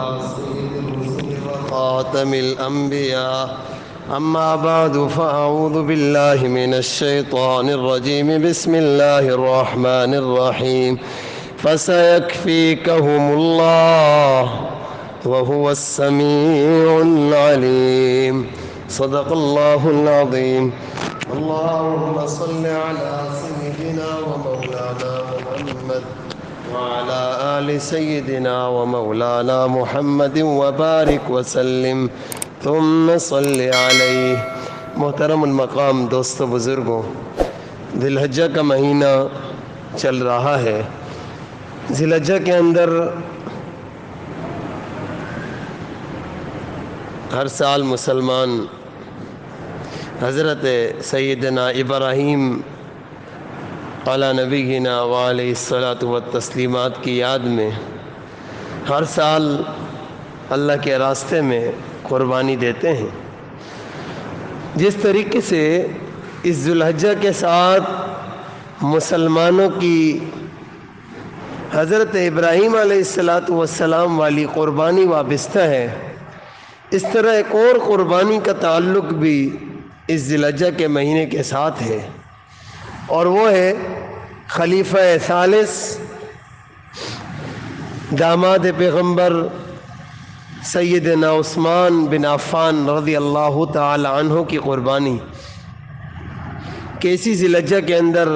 سيد الرسل وخاتم الأنبياء أما بعد فأعوذ بالله من الشيطان الرجيم بسم الله الرحمن الرحيم فسيكفيكهم الله وهو السميع العليم صدق الله العظيم اللهم صل على سيدنا ومولانا محمد وعلى آل سيدنا ومولانا محمد وبارك وسلم ثم صل علیہ۔ محترم المقام دوستو بزرگوں، ذی الحجہ کا مہینہ چل رہا ہے۔ ذی الحجہ کے اندر ہر سال مسلمان حضرت سیدنا ابراہیم علی نبینا وعلیہ الصلاۃ والتسلیمات کی یاد میں ہر سال اللہ کے راستے میں قربانی دیتے ہیں۔ جس طریقے سے اس ذی الحجہ کے ساتھ مسلمانوں کی حضرت ابراہیم علیہ السلام والی قربانی وابستہ ہے، اس طرح ایک اور قربانی کا تعلق بھی اس ذی الحجہ کے مہینے کے ساتھ ہے، اور وہ ہے خلیفہ ثالث داماد پیغمبر سیدنا عثمان بن عفان رضی اللہ تعالی عنہ کی قربانی۔ کہ اسی ذی الحجہ کے اندر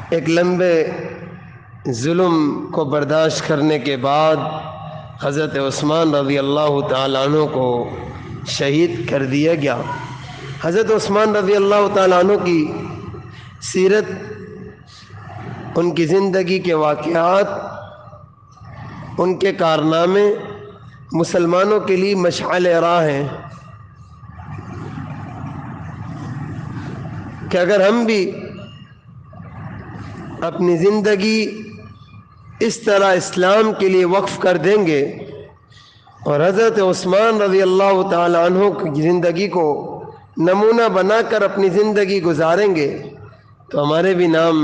ایک لمبے ظلم کو برداشت کرنے کے بعد حضرت عثمان رضی اللہ تعالی عنہ کو شہید کر دیا گیا۔ حضرت عثمان رضی اللہ تعالی عنہ کی سیرت، ان کی زندگی کے واقعات، ان کے کارنامے مسلمانوں کے لیے مشعل راہ ہیں کہ اگر ہم بھی اپنی زندگی اس طرح اسلام کے لیے وقف کر دیں گے اور حضرت عثمان رضی اللہ تعالی عنہ کی زندگی کو نمونہ بنا کر اپنی زندگی گزاریں گے تو ہمارے بھی نام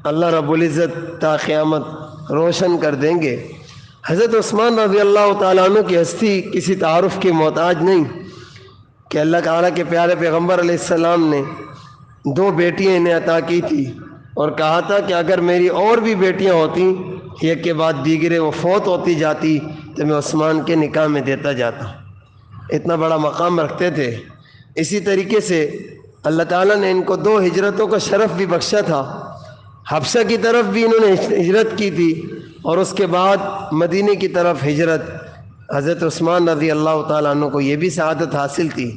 اللہ رب العزت تا قیامت روشن کر دیں گے۔ حضرت عثمان رضی اللہ تعالیٰ عنہ کی ہستی کسی تعارف کی محتاج نہیں کہ اللہ تعالیٰ کے پیارے پیغمبر علیہ السلام نے 2 بیٹیاں انہیں عطا کی تھی اور کہا تھا کہ اگر میری اور بھی بیٹیاں ہوتی، ایک کے بعد دیگرے وہ فوت ہوتی جاتی تو میں عثمان کے نکاح میں دیتا جاتا۔ اتنا بڑا مقام رکھتے تھے۔ اسی طریقے سے اللہ تعالیٰ نے ان کو 2 ہجرتوں کا شرف بھی بخشا تھا۔ حبشہ کی طرف بھی انہوں نے ہجرت کی تھی اور اس کے بعد مدینے کی طرف ہجرت۔ حضرت عثمان رضی اللہ تعالیٰ عنہ کو یہ بھی سعادت حاصل تھی۔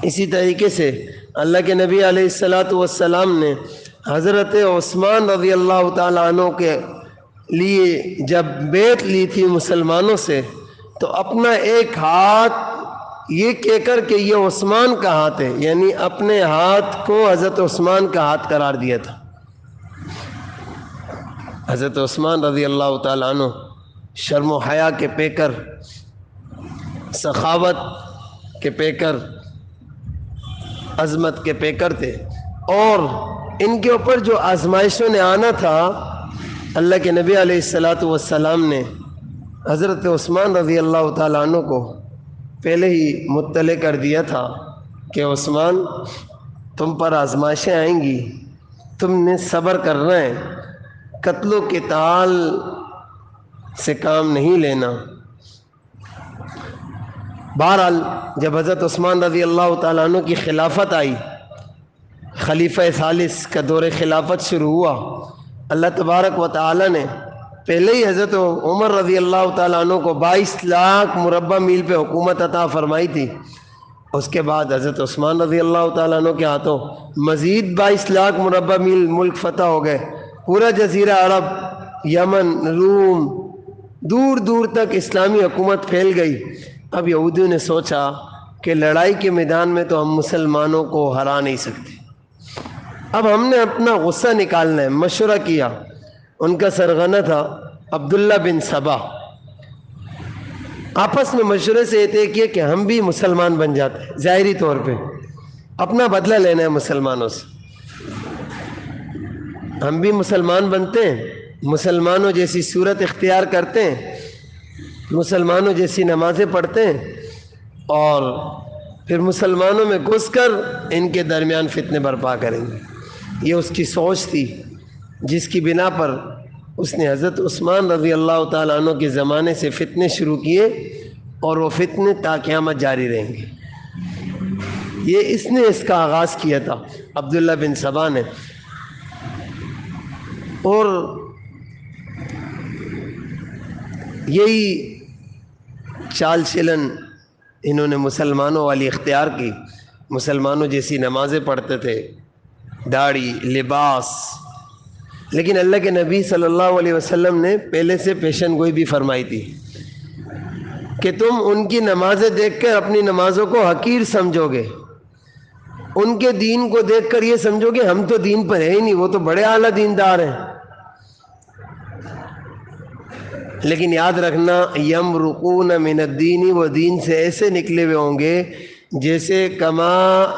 اسی طریقے سے اللہ کے نبی علیہ السلام نے حضرت عثمان رضی اللہ تعالیٰ عنہ کے لیے جب بیعت لی تھی مسلمانوں سے تو اپنا ایک ہاتھ یہ کہہ کر کہ یہ عثمان کا ہاتھ ہے، یعنی اپنے ہاتھ کو حضرت عثمان کا ہاتھ قرار دیا تھا۔ حضرت عثمان رضی اللہ تعالیٰ عنہ شرم و حیا کے پیکر، سخاوت کے پیکر، عظمت کے پیکر تھے، اور ان کے اوپر جو آزمائشوں نے آنا تھا اللہ کے نبی علیہ السلام نے حضرت عثمان رضی اللہ تعالیٰ عنہ کو پہلے ہی مطلع کر دیا تھا کہ عثمان تم پر آزمائشیں آئیں گی، تم نے صبر کرنا ہے، قتل و قتال سے کام نہیں لینا۔ بہرحال جب حضرت عثمان رضی اللہ تعالیٰ عنہ کی خلافت آئی، خلیفہ ثالث کا دور خلافت شروع ہوا، اللہ تبارک و تعالیٰ نے پہلے ہی حضرت عمر رضی اللہ تعالیٰ عنہ کو 22 لاکھ مربع میل پہ حکومت عطا فرمائی تھی۔ اس کے بعد حضرت عثمان رضی اللہ تعالیٰ عنہ کے ہاتھوں مزید 22 لاکھ مربع میل ملک فتح ہو گئے۔ پورا جزیرہ عرب، یمن، روم، دور دور تک اسلامی حکومت پھیل گئی۔ اب یہودیوں نے سوچا کہ لڑائی کے میدان میں تو ہم مسلمانوں کو ہرا نہیں سکتے، اب ہم نے اپنا غصہ نکالنا ہے۔ مشورہ کیا، ان کا سرغنہ تھا عبداللہ بن سبا۔ آپس میں مشورے سے یہ طے کیا کہ ہم بھی مسلمان بن جاتے ہیں، ظاہری طور پہ اپنا بدلہ لینا ہے مسلمانوں سے، ہم بھی مسلمان بنتے ہیں مسلمانوں جیسی صورت اختیار کرتے ہیں، مسلمانوں جیسی نمازیں پڑھتے ہیں، اور پھر مسلمانوں میں گھس کر ان کے درمیان فتنے برپا کریں گے۔ یہ اس کی سوچ تھی جس کی بنا پر اس نے حضرت عثمان رضی اللہ تعالیٰ عنہ کے زمانے سے فتنے شروع کیے، اور وہ فتنے تا قیامت جاری رہیں گے۔ یہ اس نے اس کا آغاز کیا تھا، عبداللہ بن سبا نے، اور یہی چال چلن انہوں نے مسلمانوں والی اختیار کی۔ مسلمانوں جیسی نمازیں پڑھتے تھے، داڑھی، لباس، لیکن اللہ کے نبی صلی اللہ علیہ وسلم نے پہلے سے پیشن گوئی بھی فرمائی تھی کہ تم ان کی نمازیں دیکھ کر اپنی نمازوں کو حقیر سمجھو گے، ان کے دین کو دیکھ کر یہ سمجھو گے ہم تو دین پر ہے ہی نہیں، وہ تو بڑے اعلیٰ دیندار ہیں۔ لیکن یاد رکھنا، یمرقون من الدین، وہ دین سے ایسے نکلے ہوئے ہوں گے جیسے کما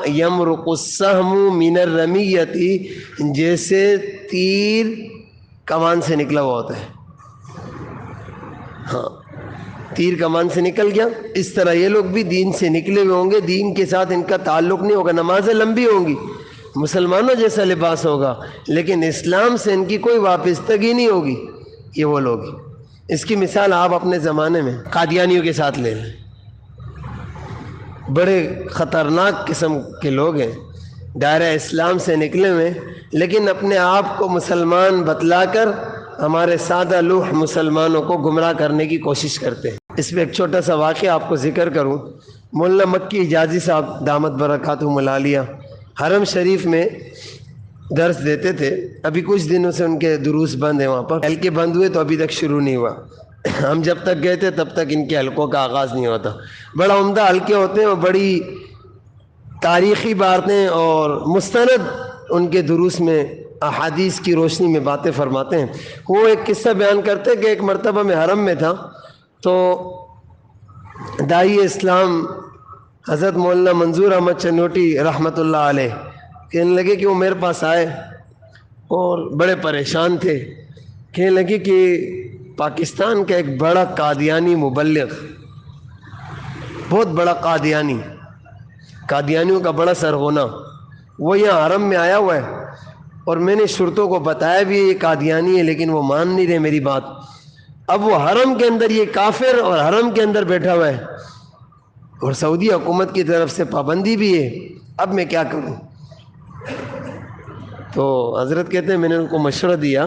یمرق السہم من الرمیۃ، جیسے تیر کمان سے نکلا ہوا ہوتا ہے۔ ہاں، تیر کمان سے نکل گیا، اس طرح یہ لوگ بھی دین سے نکلے ہوئے ہوں گے، دین کے ساتھ ان کا تعلق نہیں ہوگا۔ نمازیں لمبی ہوں گی، مسلمانوں جیسا لباس ہوگا، لیکن اسلام سے ان کی کوئی وابستگی نہیں ہوگی۔ یہ وہ لوگ ہیں۔ اس کی مثال آپ اپنے زمانے میں قادیانیوں کے ساتھ لے لیں۔ بڑے خطرناک قسم کے لوگ ہیں، دائرہ اسلام سے نکلے ہوئے، لیکن اپنے آپ کو مسلمان بتلا کر ہمارے سادہ لوح مسلمانوں کو گمراہ کرنے کی کوشش کرتے ہیں۔ اس میں ایک چھوٹا سا واقعہ آپ کو ذکر کروں۔ مولانا مکی اجازی صاحب دامت برکاتہ العالیہ حرم شریف میں درس دیتے تھے۔ ابھی کچھ دنوں سے ان کے دروس بند ہیں، وہاں پر حلقے بند ہوئے تو ابھی تک شروع نہیں ہوا۔ ہم جب تک گئے تھے تب تک ان کے حلقوں کا آغاز نہیں ہوتا۔ بڑا عمدہ حلقے ہوتے ہیں اور بڑی تاریخی باتیں اور مستند ان کے دروس میں احادیث کی روشنی میں باتیں فرماتے ہیں۔ وہ ایک قصہ بیان کرتے کہ ایک مرتبہ میں حرم میں تھا تو داعی اسلام حضرت مولانا منظور احمد چنوٹی رحمۃ اللہ علیہ کہنے لگے کہ وہ میرے پاس آئے اور بڑے پریشان تھے۔ کہنے لگے کہ پاکستان کا ایک بڑا قادیانی مبلغ، بہت بڑا قادیانیوں کا بڑا سرغنہ، وہ یہاں حرم میں آیا ہوا ہے، اور میں نے شرطوں کو بتایا بھی یہ قادیانی ہے، لیکن وہ مان نہیں رہے میری بات۔ اب وہ حرم کے اندر یہ کافر اور حرم کے اندر بیٹھا ہوا ہے، اور سعودی حکومت کی طرف سے پابندی بھی ہے، اب میں کیا کروں؟ تو حضرت کہتے ہیں میں نے ان کو مشورہ دیا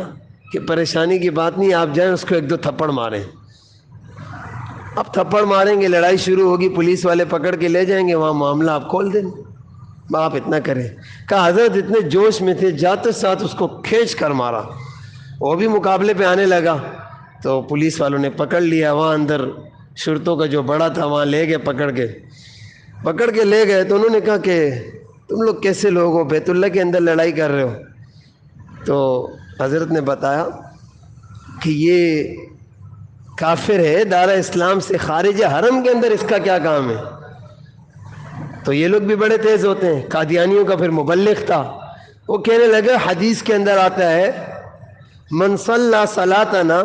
کہ پریشانی کی بات نہیں، آپ جائیں اس کو ایک دو تھپڑ ماریں۔ اب تھپڑ ماریں گے، لڑائی شروع ہوگی، پولیس والے پکڑ کے لے جائیں گے، وہاں معاملہ آپ کھول دیں۔ آپ اتنا کریں۔ کہا حضرت اتنے جوش میں تھے، جاتے ساتھ اس کو کھینچ کر مارا، وہ بھی مقابلے پہ آنے لگا، تو پولیس والوں نے پکڑ لیا۔ وہاں اندر شرطوں کا جو بڑا تھا وہاں لے گئے، پکڑ کے لے گئے۔ تو انہوں نے کہا کہ تم لوگ کیسے لوگ ہو، بیت اللہ کے اندر لڑائی کر رہے ہو؟ تو حضرت نے بتایا کہ یہ کافر ہے، دارہ اسلام سے خارج ہے، حرم کے اندر اس کا کیا کام ہے؟ تو یہ لوگ بھی بڑے تیز ہوتے ہیں۔ قادیانیوں کا پھر مبلغ تھا، وہ کہنے لگا حدیث کے اندر آتا ہے من صلی صلاتنا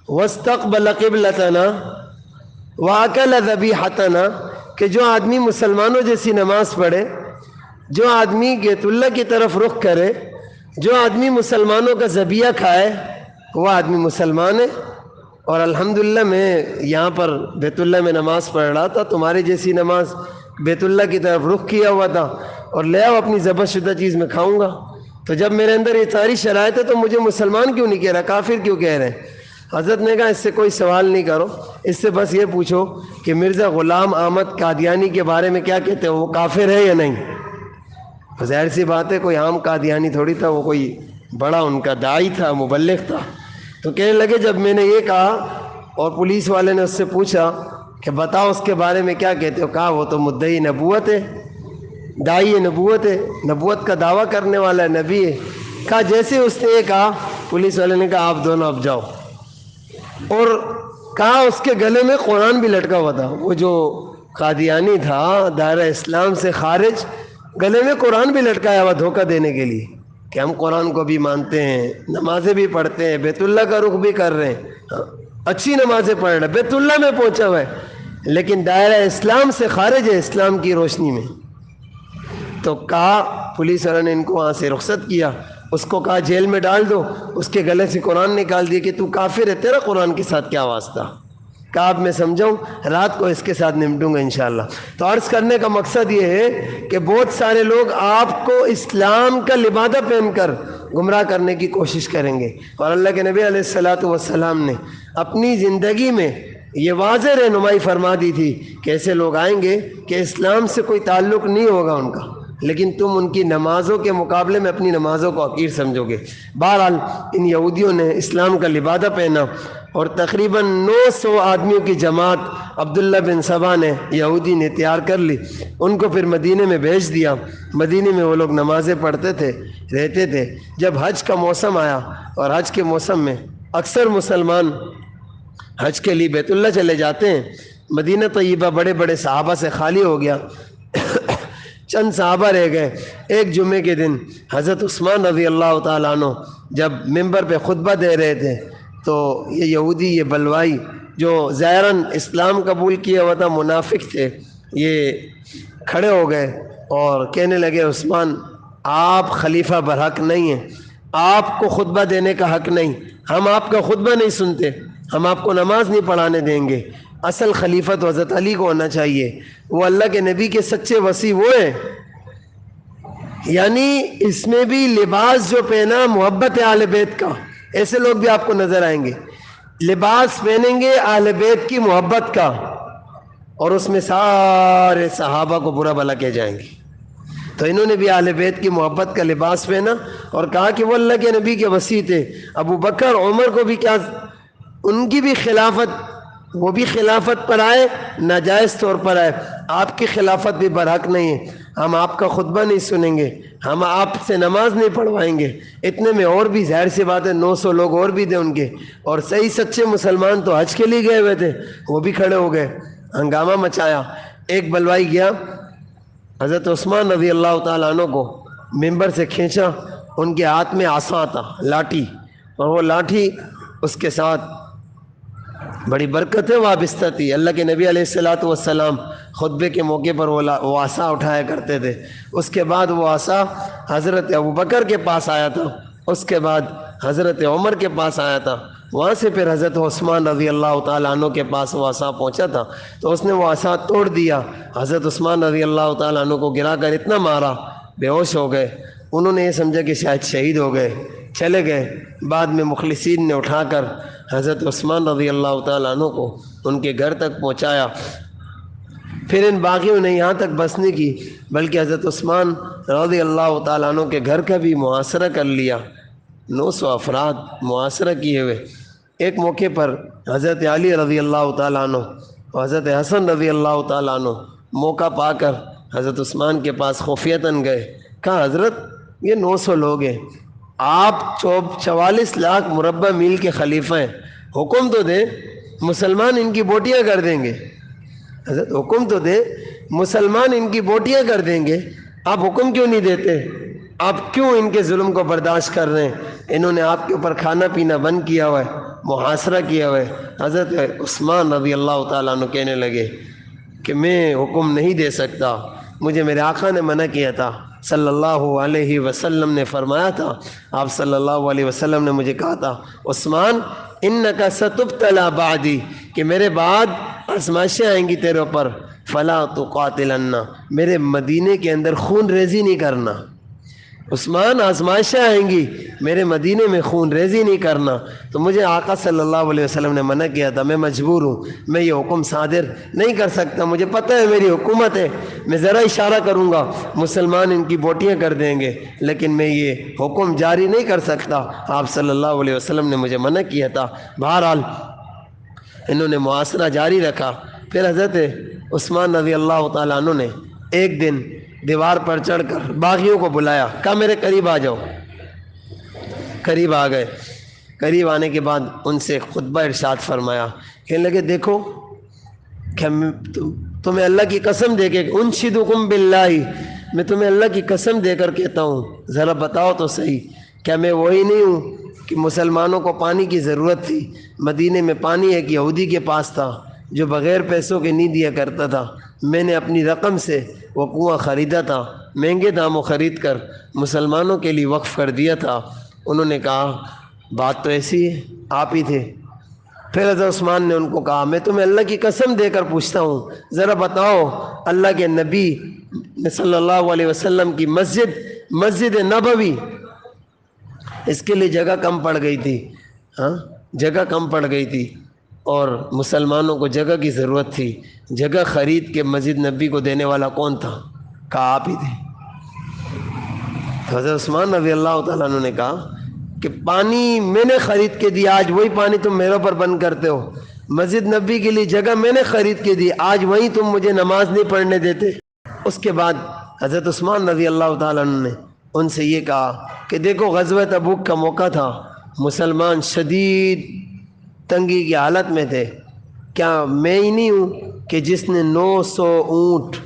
واستقبل قبلتنا واکل ذبیحتنا، کہ جو آدمی مسلمانوں جیسی نماز پڑھے، جو آدمی بیت اللہ کی طرف رخ کرے، جو آدمی مسلمانوں کا ذبیحہ کھائے، وہ آدمی مسلمان ہے۔ اور الحمدللہ میں یہاں پر بیت اللہ میں نماز پڑھ رہا تھا، تمہاری جیسی نماز بیت اللہ کی طرف رخ کیا ہوا تھا، اور لے آؤ اپنی ذبح شدہ چیز میں کھاؤں گا۔ تو جب میرے اندر یہ ساری شرائط ہے تو مجھے مسلمان کیوں نہیں کہہ رہا، کافر کیوں کہہ رہے ہیں؟ حضرت نے کہا اس سے کوئی سوال نہیں کرو، اس سے بس یہ پوچھو کہ مرزا غلام احمد قادیانی کے بارے میں کیا کہتے ہیں، وہ کافر ہے یا نہیں؟ ظاہر سی بات ہے کوئی عام قادیانی تھوڑی تھا، وہ کوئی بڑا ان کا داعی تھا، مبلغ تھا۔ تو کہنے لگے جب میں نے یہ کہا اور پولیس والے نے اس سے پوچھا کہ بتاؤ اس کے بارے میں کیا کہتے ہو، کہا وہ تو مدعی نبوت ہے، داعی نبوت ہے، نبوت کا دعویٰ کرنے والا نبی ہے۔ کہا جیسے اس نے یہ کہا، پولیس والے نے کہا آپ دونوں اب جاؤ، اور کہا اس کے گلے میں قرآن بھی لٹکا ہوا تھا۔ وہ جو قادیانی تھا دائرہ اسلام سے خارج، گلے میں قرآن بھی لٹکایا ہوا دھوکہ دینے کے لیے کہ ہم قرآن کو بھی مانتے ہیں، نمازیں بھی پڑھتے ہیں، بیت اللہ کا رخ بھی کر رہے ہیں، اچھی نمازیں پڑھ رہے ہیں، بیت اللہ میں پہنچا ہوا ہے، لیکن دائرہ اسلام سے خارج ہے اسلام کی روشنی میں. تو کہا پولیس والوں نے ان کو وہاں سے رخصت کیا، اس کو کہا جیل میں ڈال دو، اس کے گلے سے قرآن نکال دیا کہ تو کافر ہے، تیرا قرآن کے ساتھ کیا واسطہ. کہا اب میں سمجھاؤں، رات کو اس کے ساتھ نمٹوں گا انشاءاللہ. تو عرض کرنے کا مقصد یہ ہے کہ بہت سارے لوگ آپ کو اسلام کا لبادہ پہن کر گمراہ کرنے کی کوشش کریں گے، اور اللہ کے نبی علیہ الصلاۃ والسلام نے اپنی زندگی میں یہ واضح رہنمائی فرما دی تھی کہ ایسے لوگ آئیں گے کہ اسلام سے کوئی تعلق نہیں ہوگا ان کا، لیکن تم ان کی نمازوں کے مقابلے میں اپنی نمازوں کو حقیر سمجھو گے. بہرحال ان یہودیوں نے اسلام کا لبادہ پہنا اور تقریباً 900 آدمیوں کی جماعت عبداللہ بن سبا نے یہودی نے تیار کر لی. ان کو پھر مدینے میں بھیج دیا. مدینے میں وہ لوگ نمازیں پڑھتے تھے، رہتے تھے. جب حج کا موسم آیا، اور حج کے موسم میں اکثر مسلمان حج کے لیے بیت اللہ چلے جاتے ہیں، مدینہ طیبہ بڑے بڑے صحابہ سے خالی ہو گیا، چند صحابہ رہ گئے. ایک جمعے کے دن حضرت عثمان رضی اللہ تعالیٰ عنہ جب ممبر پہ خطبہ دے رہے تھے تو یہ یہودی، یہ بلوائی جو ظاہراً اسلام قبول کیا ہوا تھا، منافق تھے، یہ کھڑے ہو گئے اور کہنے لگے عثمان آپ خلیفہ برحق نہیں ہیں، آپ کو خطبہ دینے کا حق نہیں، ہم آپ کا خطبہ نہیں سنتے، ہم آپ کو نماز نہیں پڑھانے دیں گے، اصل خلیفہ تو حضرت علی کو ہونا چاہیے، وہ اللہ کے نبی کے سچے وصی وہ ہیں. یعنی اس میں بھی لباس جو پہنا محبت اہل بیت کا، ایسے لوگ بھی آپ کو نظر آئیں گے، لباس پہنیں گے اہل بیت کی محبت کا، اور اس میں سارے صحابہ کو برا بھلا کہہ جائیں گے. تو انہوں نے بھی اہل بیت کی محبت کا لباس پہنا اور کہا کہ وہ اللہ کے نبی کے وصی تھے. ابو بکر عمر کو بھی کیا، ان کی بھی خلافت، وہ بھی خلافت پر آئے، ناجائز طور پر آئے، آپ کی خلافت بھی برحق نہیں ہے، ہم آپ کا خطبہ نہیں سنیں گے، ہم آپ سے نماز نہیں پڑھوائیں گے. اتنے میں اور بھی ظاہر سی بات ہے 900 لوگ اور بھی تھے ان کے، اور صحیح سچے مسلمان تو حج کے لیے گئے ہوئے تھے، وہ بھی کھڑے ہو گئے، ہنگامہ مچایا. ایک بلوائی گیا، حضرت عثمان رضی اللہ تعالیٰ عنہ کو ممبر سے کھینچا، ان کے ہاتھ میں عصا تھا، لاٹھی، اور وہ لاٹھی اس کے ساتھ بڑی برکت وابستہ تھی. اللہ کے نبی علیہ الصلاۃ والسلام خطبے کے موقع پر وہ عصا اٹھایا کرتے تھے. اس کے بعد وہ عصا حضرت ابوبکر کے پاس آیا تھا، اس کے بعد حضرت عمر کے پاس آیا تھا، وہاں سے پھر حضرت عثمان رضی اللہ تعالیٰ عنہ کے پاس وہ عصا پہنچا تھا. تو اس نے وہ عصا توڑ دیا، حضرت عثمان رضی اللہ تعالیٰ عنہ کو گرا کر اتنا مارا، بے ہوش ہو گئے. انہوں نے یہ سمجھا کہ شاید شہید ہو گئے، چلے گئے. بعد میں مخلصین نے اٹھا کر حضرت عثمان رضی اللہ تعالیٰ عنہ کو ان کے گھر تک پہنچایا. پھر ان باغیوں نے یہاں تک بس نہیں کی بلکہ حضرت عثمان رضی اللہ تعالیٰ عنہ کے گھر کا بھی محاصرہ کر لیا. 900 افراد محاصرہ کیے ہوئے. ایک موقع پر حضرت علی رضی اللہ تعالیٰ عنہ اور حضرت حسن رضی اللہ تعالیٰ عنہ موقع پا کر حضرت عثمان کے پاس خفیتاً گئے. کہا حضرت یہ 900 لوگ ہیں، آپ 44 لاکھ مربع میل کے خلیفہ ہیں، حکم تو دیں مسلمان ان کی بوٹیاں کر دیں گے. حضرت حکم تو دیں مسلمان ان کی بوٹیاں کر دیں گے، آپ حکم کیوں نہیں دیتے؟ آپ کیوں ان کے ظلم کو برداشت کر رہے ہیں؟ انہوں نے آپ کے اوپر کھانا پینا بند کیا ہوا ہے، محاصرہ کیا ہوا ہے. حضرت عثمان رضی اللہ تعالیٰ عنہ کہنے لگے کہ میں حکم نہیں دے سکتا، مجھے میرے آقا نے منع کیا تھا، صلی اللہ علیہ وسلم نے فرمایا تھا، آپ صلی اللہ علیہ وسلم نے مجھے کہا تھا عثمان انک ستبتلی بعدی، کہ میرے بعد آزمائشیں آئیں گی تیرے اوپر، فلا تقاتلن، میرے مدینے کے اندر خون ریزی نہیں کرنا. عثمان آزمائشیں آئیں گی، میرے مدینے میں خون ریزی نہیں کرنا. تو مجھے آقا صلی اللہ علیہ وسلم نے منع کیا تھا، میں مجبور ہوں، میں یہ حکم صادر نہیں کر سکتا، مجھے پتہ ہے میری حکومت ہے، میں ذرا اشارہ کروں گا مسلمان ان کی بوٹیاں کر دیں گے، لیکن میں یہ حکم جاری نہیں کر سکتا. آپ صلی اللہ علیہ وسلم نے مجھے منع کیا تھا. بہرحال انہوں نے محاصرہ جاری رکھا. پھر حضرت عثمان رضی اللہ تعالیٰ عنہ نے ایک دن دیوار پر چڑھ کر باغیوں کو بلایا، کہا میرے قریب آ جاؤ. قریب آ گئے. قریب آنے کے بعد ان سے خطبہ ارشاد فرمایا. کہنے لگے دیکھو کہ تمہیں اللہ کی قسم دے کے انشدکم باللہ، میں تمہیں اللہ کی قسم دے کر کہتا ہوں، ذرا بتاؤ تو صحیح، کیا میں وہی نہیں ہوں کہ مسلمانوں کو پانی کی ضرورت تھی؟ مدینے میں پانی ایک یہودی کے پاس تھا جو بغیر پیسوں کے نہیں دیا کرتا تھا، میں نے اپنی رقم سے وہ کنواں خریدا تھا، مہنگے داموں خرید کر مسلمانوں کے لیے وقف کر دیا تھا۔ انہوں نے کہا بات تو ایسی ہے، آپ ہی تھے۔ پھر حضرت عثمان نے ان کو کہا میں تمہیں اللہ کی قسم دے کر پوچھتا ہوں، ذرا بتاؤ اللہ کے نبی صلی اللہ علیہ وسلم کی مسجد نبوی، اس کے لیے جگہ کم پڑ گئی تھی، جگہ کم پڑ گئی تھی اور مسلمانوں کو جگہ کی ضرورت تھی، جگہ خرید کے مسجد نبی کو دینے والا کون تھا؟ کہا آپ ہی تھے۔ حضرت عثمان رضی اللہ تعالیٰ عنہ نے کہا کہ پانی میں نے خرید کے دیا، آج وہی پانی تم میرے پر بند کرتے ہو۔ مسجد نبی کے لیے جگہ میں نے خرید کے دی، آج وہی تم مجھے نماز نہیں پڑھنے دیتے۔ اس کے بعد حضرت عثمان رضی اللہ تعالیٰ عنہ نے ان سے یہ کہا کہ دیکھو غزوہ تبوک کا موقع تھا، مسلمان شدید تنگی کی حالت میں تھے، کیا میں ہی نہیں ہوں کہ جس نے 900 اونٹ،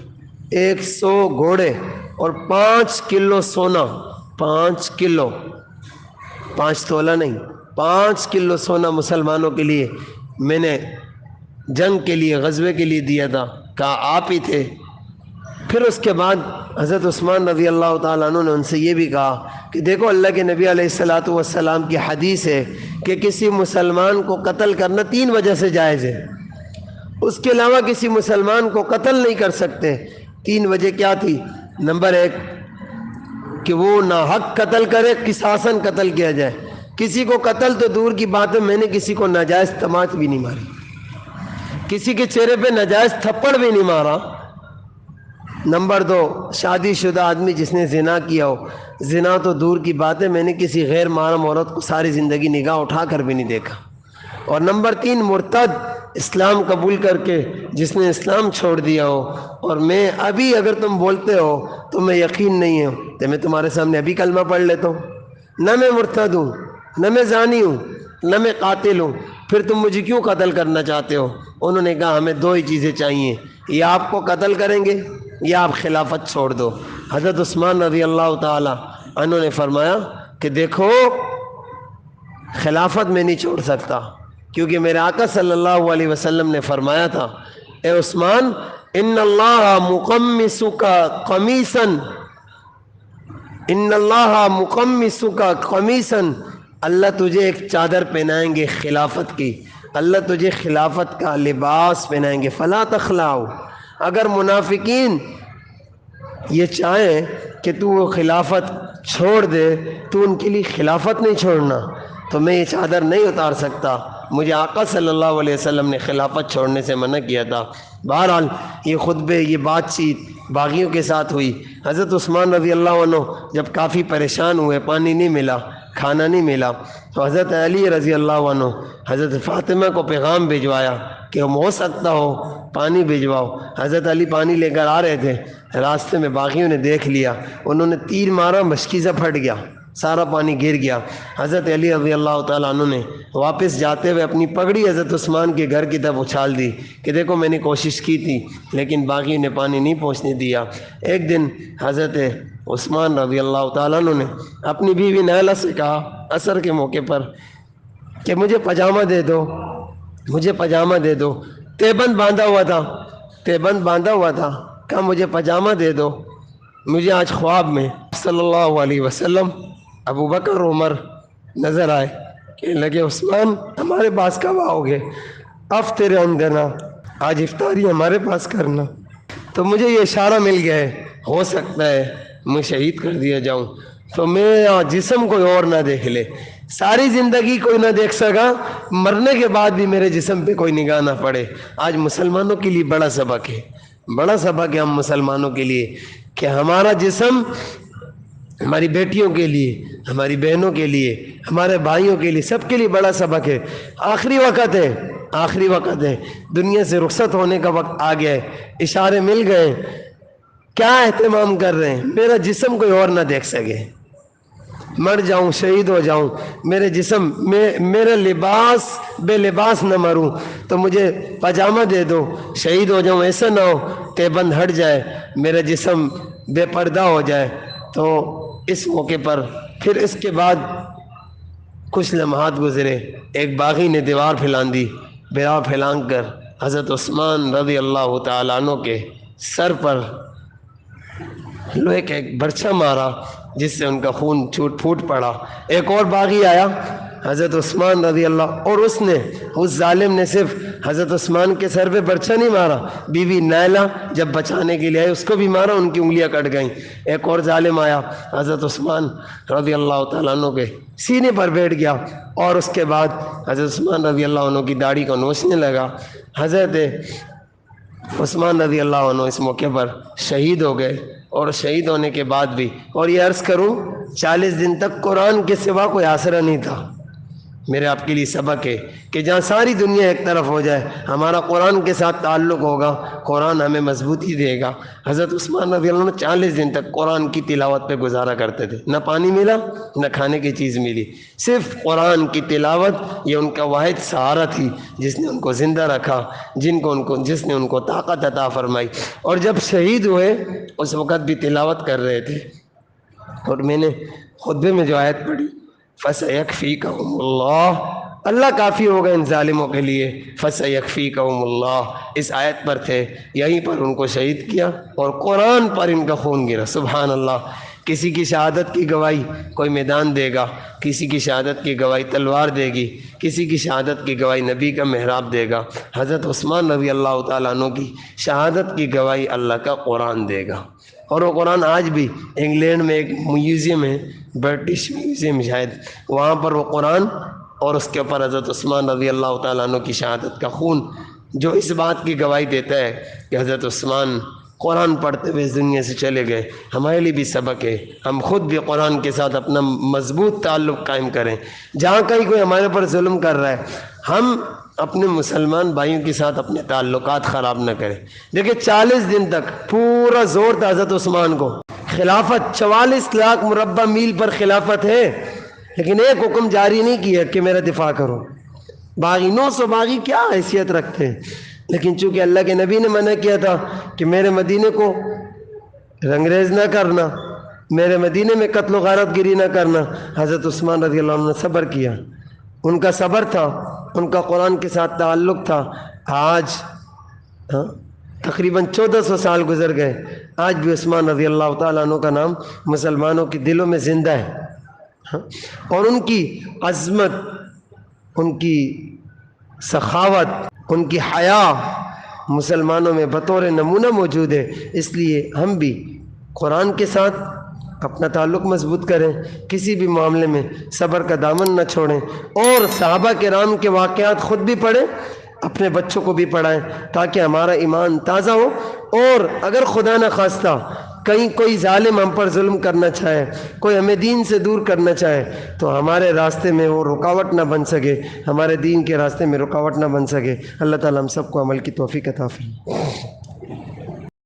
100 گھوڑے اور 5 کلو سونا، 5 کلو، 5 تولہ نہیں، 5 کلو سونا مسلمانوں کے لیے میں نے جنگ کے لیے، غزوے کے لیے دیا تھا؟ کہا آپ ہی تھے۔ پھر اس کے بعد حضرت عثمان رضی اللہ تعالیٰ عنہ نے ان سے یہ بھی کہا کہ دیکھو اللہ کے نبی علیہ الصلاۃ والسلام کی حدیث ہے کہ کسی مسلمان کو قتل کرنا 3 وجہ سے جائز ہے، اس کے علاوہ کسی مسلمان کو قتل نہیں کر سکتے۔ 3 وجہ کیا تھی؟ نمبر 1 کہ وہ ناحق قتل کرے، قصاصاً قتل کیا جائے، کسی کو قتل تو دور کی بات ہے، میں نے کسی کو ناجائز تماچ بھی نہیں ماری، کسی کے چہرے پہ ناجائز تھپڑ بھی نہیں مارا۔ نمبر 2 شادی شدہ آدمی جس نے زنا کیا ہو، زنا تو دور کی بات ہے، میں نے کسی غیر محرم عورت کو ساری زندگی نگاہ اٹھا کر بھی نہیں دیکھا۔ اور نمبر 3 مرتد، اسلام قبول کر کے جس نے اسلام چھوڑ دیا ہو، اور میں ابھی اگر تم بولتے ہو تو میں یقین نہیں ہوں تو میں تمہارے سامنے ابھی کلمہ پڑھ لیتا ہوں، نہ میں مرتد ہوں، نہ میں زانی ہوں، نہ میں قاتل ہوں، پھر تم مجھے کیوں قتل کرنا چاہتے ہو؟ انہوں نے کہا ہمیں 2 ہی چیزیں چاہیے، یا آپ کو قتل کریں گے یا آپ خلافت چھوڑ دو۔ حضرت عثمان رضی اللہ تعالی عنہ نے فرمایا کہ دیکھو خلافت میں نہیں چھوڑ سکتا، کیونکہ میرے آقا صلی اللہ علیہ وسلم نے فرمایا تھا اے عثمان ان اللہ مقمصک قمیصا، ان اللہ مقمصک قمیصا، اللہ تجھے ایک چادر پہنائیں گے خلافت کی، اللہ تجھے خلافت کا لباس پہنائیں گے، فلا تخلعوا۔ اگر منافقین یہ چاہیں کہ تو وہ خلافت چھوڑ دے تو ان کے لیے خلافت نہیں چھوڑنا، تو میں یہ چادر نہیں اتار سکتا، مجھے آقا صلی اللہ علیہ وسلم نے خلافت چھوڑنے سے منع کیا تھا۔ بہرحال یہ خطبے، یہ بات چیت باغیوں کے ساتھ ہوئی۔ حضرت عثمان رضی اللہ عنہ جب کافی پریشان ہوئے، پانی نہیں ملا، کھانا نہیں ملا، تو حضرت علی رضی اللہ عنہ حضرت فاطمہ کو پیغام بھجوایا کہ ہو سکتا ہو پانی بھجواؤ۔ حضرت علی پانی لے کر آ رہے تھے، راستے میں باغیوں نے دیکھ لیا، انہوں نے تیر مارا، مشکیزہ پھٹ گیا، سارا پانی گر گیا۔ حضرت علی رضی اللہ تعالیٰ عنہ نے واپس جاتے ہوئے اپنی پگڑی حضرت عثمان کے گھر کی طرف اچھال دی کہ دیکھو میں نے کوشش کی تھی لیکن باغیوں نے پانی نہیں پہنچنے دیا۔ ایک دن حضرت عثمان رضی اللہ تعالیٰ عنہ نے اپنی بیوی نیلہ سے کہا عصر کے موقع پر کہ مجھے پاجامہ دے دو، مجھے پاجامہ دے دو، تیبند باندھا ہوا تھا، تیبند باندھا ہوا تھا، کہا مجھے پاجامہ دے دو۔ مجھے آج خواب میں صلی اللہ علیہ وسلم، ابو بکر، عمر نظر آئے، کہنے لگے عثمان ہمارے پاس کب آؤ گے؟ افطر عندنا، آج افطاری ہمارے پاس کرنا۔ تو مجھے یہ اشارہ مل گیا ہے، ہو سکتا ہے میں شہید کر دیا جاؤں، تو میرا جسم کوئی اور نہ دیکھ لے، ساری زندگی کوئی نہ دیکھ سکا، مرنے کے بعد بھی میرے جسم پہ کوئی نگاہ نہ پڑے۔ آج مسلمانوں کے لیے بڑا سبق ہے، بڑا سبق ہے ہم مسلمانوں کے لیے کہ ہمارا جسم ہماری بیٹیوں کے لیے، ہماری بہنوں کے لیے، ہمارے بھائیوں کے لیے، سب کے لیے بڑا سبق ہے۔ آخری وقت ہے، آخری وقت ہے، دنیا سے رخصت ہونے کا وقت آ گیا ہے، اشارے مل گئے، کیا اہتمام کر رہے ہیں؟ میرا جسم کوئی اور نہ دیکھ سکے، مر جاؤں، شہید ہو جاؤں، میرے جسم میرا لباس بے لباس نہ مروں، تو مجھے پاجامہ دے دو، شہید ہو جاؤں، ایسا نہ ہو تیبند ہٹ جائے، میرا جسم بے پردہ ہو جائے۔ تو اس موقع پر پھر اس کے بعد کچھ لمحات گزرے، ایک باغی نے دیوار پھیلان دی، دیوار پھیلان کر حضرت عثمان رضی اللہ تعالیٰ عنہ کے سر پر لوہے کا ایک برچھا مارا، جس سے ان کا خون پھوٹ پڑا۔ ایک اور باغی آیا حضرت عثمان رضی اللہ، اور اس ظالم نے صرف حضرت عثمان کے سر پہ برچھا نہیں مارا، بیوی نائلہ جب بچانے کے لیے آئی اس کو بھی مارا، ان کی انگلیاں کٹ گئیں۔ ایک اور ظالم آیا حضرت عثمان رضی اللہ تعالیٰ عنہ کے سینے پر بیٹھ گیا، اور اس کے بعد حضرت عثمان رضی اللہ عنہ کی داڑھی کو نوچنے لگا۔ حضرت عثمان رضی اللہ عنہ اس موقع پر شہید ہو گئے، اور شہید ہونے کے بعد بھی، اور یہ عرض کروں 40 دن تک قرآن کے سوا کوئی آسرا نہیں تھا۔ میرے آپ کے لیے سبق ہے کہ جہاں ساری دنیا ایک طرف ہو جائے، ہمارا قرآن کے ساتھ تعلق ہوگا، قرآن ہمیں مضبوطی دے گا۔ حضرت عثمان رضی اللہ عنہ 40 دن تک قرآن کی تلاوت پہ گزارا کرتے تھے، نہ پانی ملا نہ کھانے کی چیز ملی، صرف قرآن کی تلاوت، یہ ان کا واحد سہارا تھی جس نے ان کو زندہ رکھا، جس نے ان کو طاقت عطا فرمائی۔ اور جب شہید ہوئے اس وقت بھی تلاوت کر رہے تھے، اور میں نے خطبے میں جو آیت پڑھی فَسَيَكْفِيكَهُمُ اللَّهُ، اللہ کافی ہوگا ان ظالموں کے لیے، فَسَيَكْفِيكَهُمُ اللَّهُ، اس آیت پر تھے، یہیں پر ان کو شہید کیا، اور قرآن پر ان کا خون گرا۔ سبحان اللہ۔ کسی کی شہادت کی گواہی کوئی میدان دے گا، کسی کی شہادت کی گواہی تلوار دے گی، کسی کی شہادت کی گواہی نبی کا محراب دے گا۔ حضرت عثمان رضی اللہ تعالیٰ عنہ کی شہادت کی گواہی اللہ کا قرآن دے گا، اور وہ قرآن آج بھی انگلینڈ میں ایک میوزیم ہے، برٹش میوزیم شاید، وہاں پر وہ قرآن اور اس کے اوپر حضرت عثمان رضی اللہ تعالیٰ عنہ کی شہادت کا خون، جو اس بات کی گواہی دیتا ہے کہ حضرت عثمان قرآن پڑھتے ہوئے اس دنیا سے چلے گئے۔ ہمارے لیے بھی سبق ہے، ہم خود بھی قرآن کے ساتھ اپنا مضبوط تعلق قائم کریں۔ جہاں کہیں کوئی ہمارے پر ظلم کر رہا ہے، ہم اپنے مسلمان بھائیوں کے ساتھ اپنے تعلقات خراب نہ کریں۔ دیکھیں 40 دن تک پورا زور تھا حضرت عثمان کو، خلافت 44 لاکھ مربع میل پر خلافت ہے، لیکن ایک حکم جاری نہیں کیا کہ میرا دفاع کرو۔ باغی 900 باغی کیا حیثیت رکھتے ہیں، لیکن چونکہ اللہ کے نبی نے منع کیا تھا کہ میرے مدینے کو رنگریز نہ کرنا، میرے مدینے میں قتل و غارت گری نہ کرنا، حضرت عثمان رضی اللہ عنہ نے صبر کیا۔ ان کا صبر تھا، ان کا قرآن کے ساتھ تعلق تھا۔ آج تقریباً 1400 سال گزر گئے، آج بھی عثمان رضی اللہ تعالیٰ عنہ کا نام مسلمانوں کے دلوں میں زندہ ہے، اور ان کی عظمت، ان کی سخاوت، ان کی حیا مسلمانوں میں بطور نمونہ موجود ہے۔ اس لیے ہم بھی قرآن کے ساتھ اپنا تعلق مضبوط کریں، کسی بھی معاملے میں صبر کا دامن نہ چھوڑیں، اور صحابہ کرام کے واقعات خود بھی پڑھیں، اپنے بچوں کو بھی پڑھائیں، تاکہ ہمارا ایمان تازہ ہو۔ اور اگر خدا نہ خواستہ کہیں کوئی ظالم ہم پر ظلم کرنا چاہے، کوئی ہمیں دین سے دور کرنا چاہے، تو ہمارے راستے میں وہ رکاوٹ نہ بن سکے، ہمارے دین کے راستے میں رکاوٹ نہ بن سکے۔ اللہ تعالیٰ ہم سب کو عمل کی توفیق عطا فرمائے۔